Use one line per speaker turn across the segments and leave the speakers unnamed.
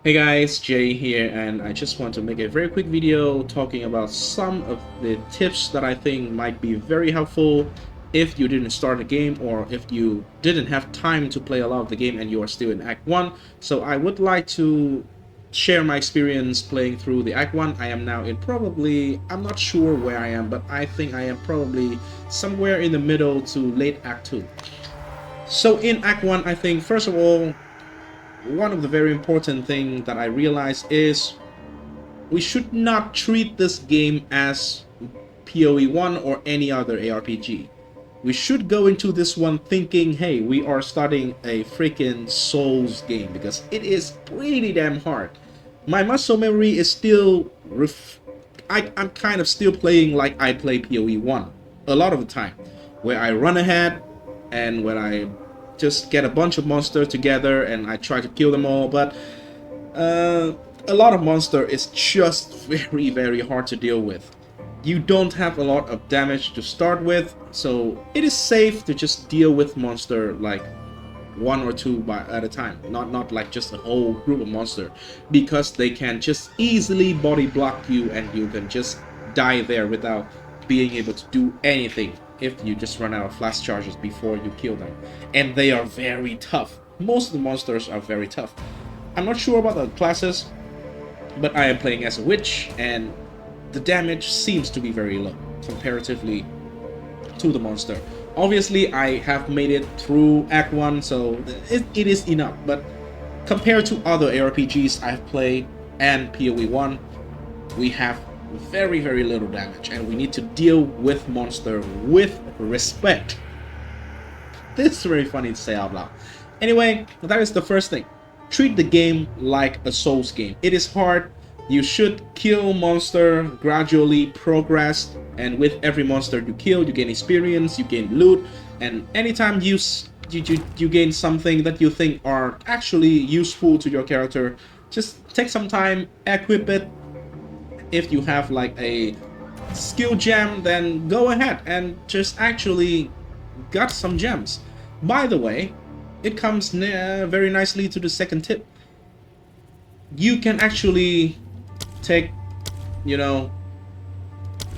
Hey guys, Jay here, and I just want to make a very quick video talking about some of the tips that I think might be very helpful if you didn't start the game or if you didn't have time to play a lot of the game and you are still in Act 1. So I would like to share my experience playing through the Act 1. I am now in probably, I'm not sure where I am, but I think I am probably somewhere in the middle to late Act 2. So in Act 1, I think first of all, one of the very important thing that I realized is we should not treat this game as POE1 or any other ARPG. We should go into this one thinking, hey, we are starting a freaking Souls game because it is pretty damn hard. My muscle memory is still I'm kind of still playing like I play POE1 a lot of the time, where I run ahead and when I just get a bunch of monsters together and I try to kill them all, but a lot of monster is just very hard to deal with. You don't have a lot of damage to start with, so it is safe to just deal with monster like one or two at a time, not like just a whole group of monster, because they can just easily body block you and you can just die there without being able to do anything if you just run out of flash charges before you kill them. And they are very tough. Most of the monsters are very tough. I'm not sure about the classes, but I am playing as a witch and the damage seems to be very low comparatively to the monster. Obviously I have made it through Act 1, so it is enough, but compared to other ARPGs I've played and PoE1, we have very little damage and we need to deal with monster with respect. This is very funny to say out loud. Anyway, that is the first thing. Treat the game like a Souls game. It is hard. You should kill monster, gradually progress, and with every monster you kill, you gain experience, you gain loot, and anytime you gain something that you think are actually useful to your character, just take some time, equip it. If you have like a skill gem, then go ahead and just actually got some gems. By the way, it comes very nicely to the second tip. You can actually take,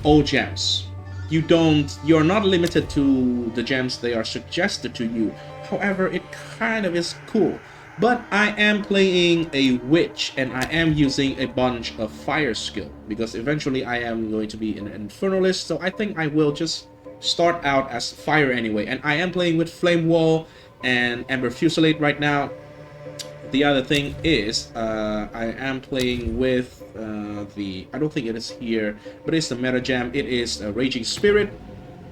all gems. You're not limited to the gems they are suggested to you. However, it kind of is cool. But I am playing a witch and I am using a bunch of fire skill because eventually I am going to be an Infernalist, so I think I will just start out as fire anyway. And I am playing with Flame Wall and Ember Fusillade right now. The other thing is I am playing with I don't think it is here, but it's the meta gem. It is a Raging Spirit,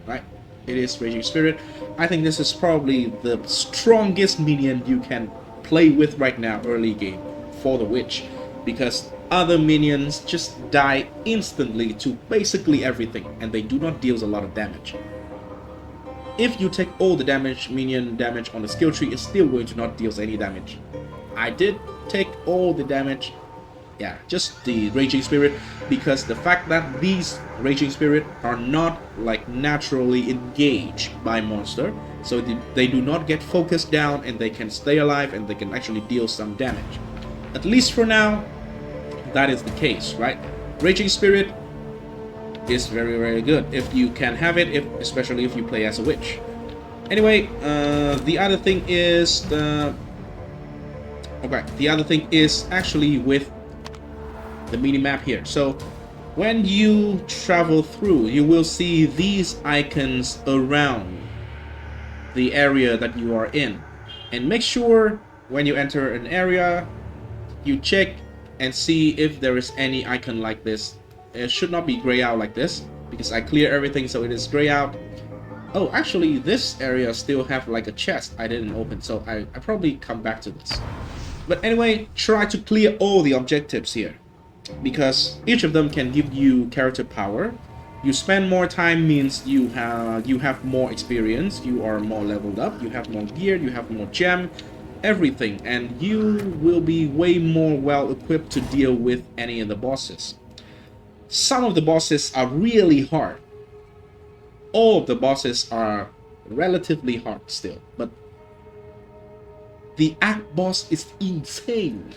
right? It is Raging Spirit. I think this is probably the strongest minion you can play with right now early game for the witch, because other minions just die instantly to basically everything and they do not deal a lot of damage. If you take all the damage, minion damage on the skill tree, it's still going to not deal any damage. I did take all the damage, yeah, just the Raging Spirit, because the fact that these Raging Spirit are not like naturally engaged by monster, so they do not get focused down and they can stay alive and they can actually deal some damage. At least for now, that is the case, right? Raging Spirit is very good if you can have it, especially if you play as a witch. Anyway, the other thing is the other thing is actually with the mini-map here. So when you travel through, you will see these icons around the area that you are in. And make sure when you enter an area, you check and see if there is any icon like this. It should not be gray out like this, because I clear everything so it is gray out. Oh, actually this area still have like a chest I didn't open, so I probably come back to this. But anyway, try to clear all the objectives here, because each of them can give you character power. You spend more time means you have more experience, you are more leveled up, you have more gear, you have more gem, everything, and you will be way more well equipped to deal with any of the bosses. Some of the bosses are really hard. All of the bosses are relatively hard still, but the Act boss is insane.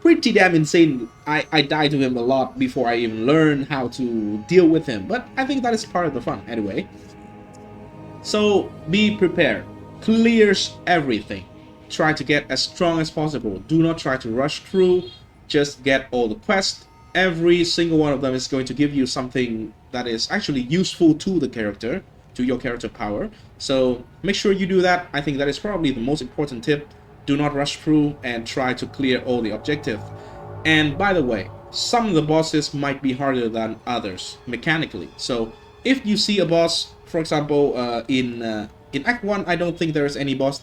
pretty damn insane. I died to him a lot before I even learned how to deal with him, but I think that is part of the fun anyway. So be prepared. Clears everything. Try to get as strong as possible. Do not try to rush through. Just get all the quests. Every single one of them is going to give you something that is actually useful to the character, to your character power. So make sure you do that. I think that is probably the most important tip. Do not rush through and try to clear all the objectives. And by the way, some of the bosses might be harder than others mechanically. So if you see a boss, for example, in Act 1, I don't think there is any boss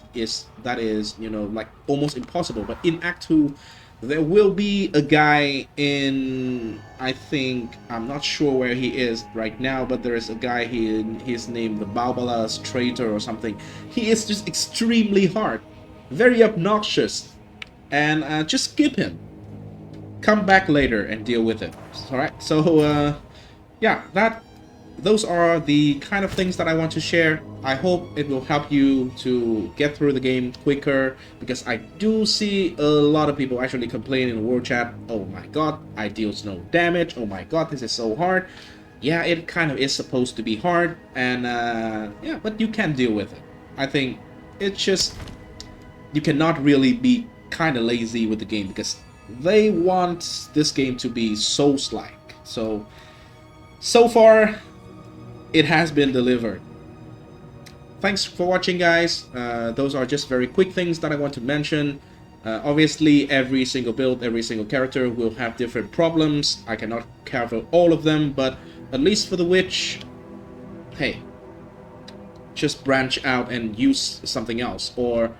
that is, you know, like almost impossible. But in Act 2, there will be a guy in, I think, I'm not sure where he is right now, but there is a guy here, he's named the Balbala's Traitor or something. He is just extremely hard, very obnoxious, and just skip him. Come back later and deal with it. Alright, so yeah, those are the kind of things that I want to share. I hope it will help you to get through the game quicker, because I do see a lot of people actually complain in the world chat, oh my god, I deal no damage, oh my god, this is so hard. Yeah, it kind of is supposed to be hard, and yeah, but you can deal with it. I think it's just, you cannot really be kind of lazy with the game, because they want this game to be Souls-like. So far, it has been delivered. Thanks for watching, guys. Those are just very quick things that I want to mention. Obviously, every single build, every single character will have different problems. I cannot cover all of them, but at least for the Witch, hey, just branch out and use something else. Or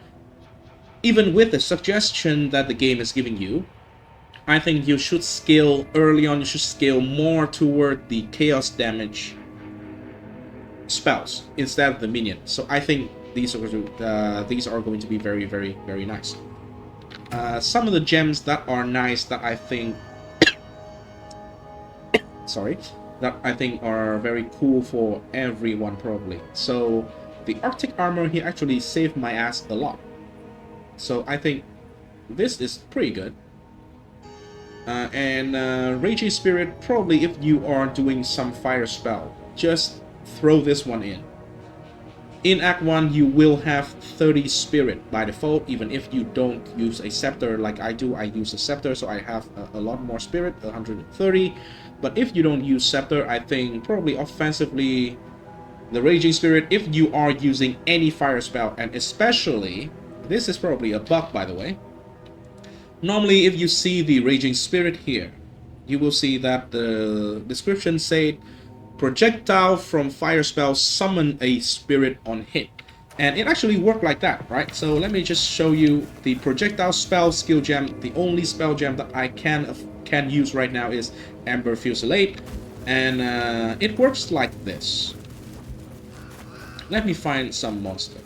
even with the suggestion that the game is giving you, I think you should scale early on. You should scale more toward the chaos damage spells instead of the minion. So I think these are going to be very, very, very nice. Some of the gems that are nice that I think that I think are very cool for everyone probably. So the Arctic armor here actually saved my ass a lot. So I think this is pretty good. Raging Spirit, probably if you are doing some fire spell, just throw this one in. In Act 1, you will have 30 spirit by default, even if you don't use a scepter like I do. I use a scepter, so I have a lot more spirit, 130. But if you don't use scepter, I think probably offensively, the Raging Spirit, if you are using any fire spell, and especially, this is probably a bug by the way. Normally, if you see the Raging Spirit here, you will see that the description said, projectile from fire spell summon a spirit on hit. And it actually worked like that, right? So let me just show you the projectile spell skill gem. The only spell gem that I can use right now is Ember Fusillade. And it works like this. Let me find some monster.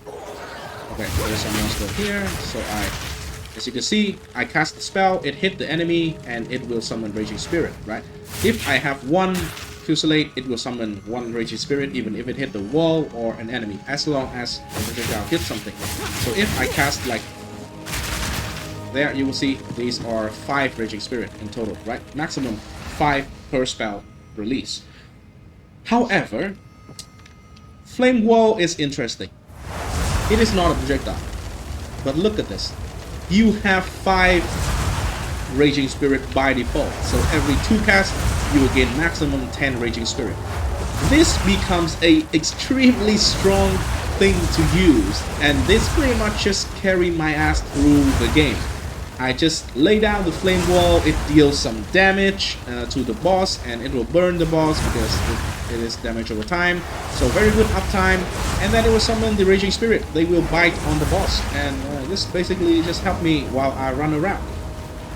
Okay, there's some monster here. So as you can see, I cast the spell, it hit the enemy, and it will summon Raging Spirit, right? If I have one Fusillade, it will summon one Raging Spirit, even if it hit the wall or an enemy, as long as the projectile hits something. So if I cast like there, you will see these are 5 Raging Spirit in total, right? Maximum 5 per spell release. However, Flame Wall is interesting. It is not a projectile, but look at this. You have 5 Raging Spirit by default, so every 2 casts you will gain maximum 10 Raging Spirit. This becomes a extremely strong thing to use, and this pretty much just carried my ass through the game. I just lay down the Flame Wall, it deals some damage to the boss, and it will burn the boss because it is damage over time. So very good uptime, and then it will summon the Raging Spirit. They will bite on the boss, and this basically just helped me while I run around.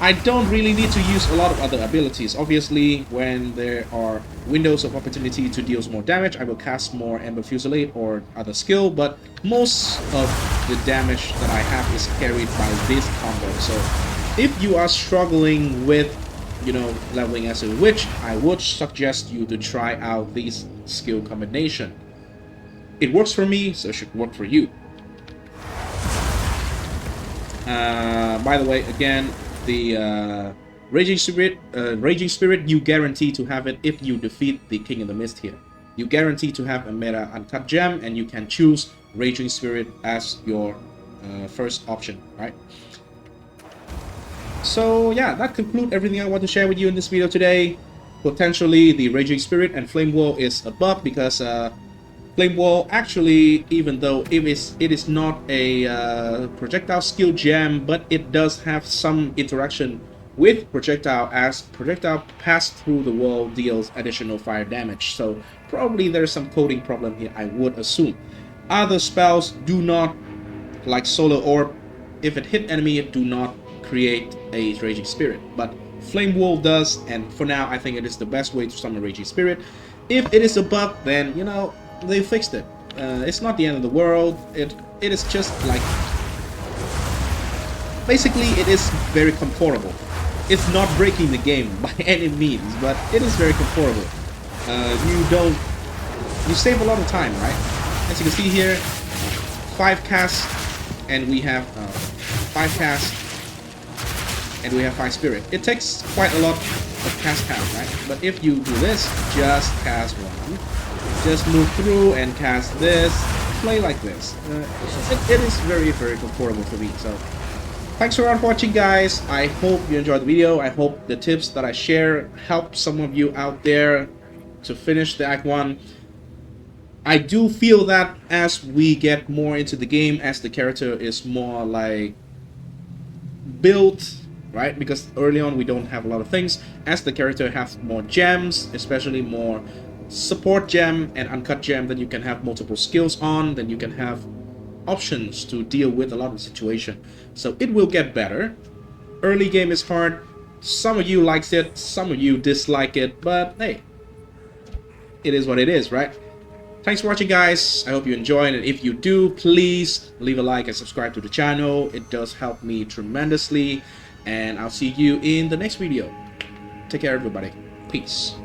I don't really need to use a lot of other abilities. Obviously, when there are windows of opportunity to deal more damage, I will cast more Ember Fusillade or other skill, but most of the damage that I have is carried by this combo. So if you are struggling with, you know, leveling as a witch, I would suggest you to try out this skill combination. It works for me, so it should work for you. By the way, again, the Raging Spirit, you guarantee to have it if you defeat the King of the Mist here. You guarantee to have a meta uncut gem, and you can choose Raging Spirit as your first option, right? So yeah, that concludes everything I want to share with you in this video today. Potentially, the Raging Spirit and Flame Wall is a bug because Flame Wall actually, even though it is not a projectile skill gem, but it does have some interaction with projectile, as projectile pass through the wall deals additional fire damage. So probably there's some coding problem here, I would assume. Other spells do not, like Solar Orb, if it hit enemy, it do not create a Raging Spirit, but Flame Wall does, and for now I think it is the best way to summon Raging Spirit. If it is a bug, then, you know, they fixed it. It's not the end of the world. It is just like, basically it is very comfortable. It's not breaking the game by any means, but it is very comfortable. You save a lot of time, right? As you can see here, 5 casts, and we have 5 casts, and we have 5 spirit. It takes quite a lot of cast time, right? But if you do this, just cast 1, just move through and cast this, play like this. It is very, very comfortable for me. So thanks for watching, guys. I hope you enjoyed the video. I hope the tips that I share help some of you out there to finish the Act 1. I do feel that as we get more into the game, as the character is more like built, right? Because early on we don't have a lot of things. As the character has more gems, especially more support gem and uncut gem, then you can have multiple skills on, then you can have options to deal with a lot of situation. So it will get better. Early game is hard. Some of you likes it, some of you dislike it, but hey, it is what it is, right? Thanks for watching, guys. I hope you enjoyed, and if you do, please leave a like and subscribe to the channel. It does help me tremendously, and I'll see you in the next video. Take care, everybody. Peace.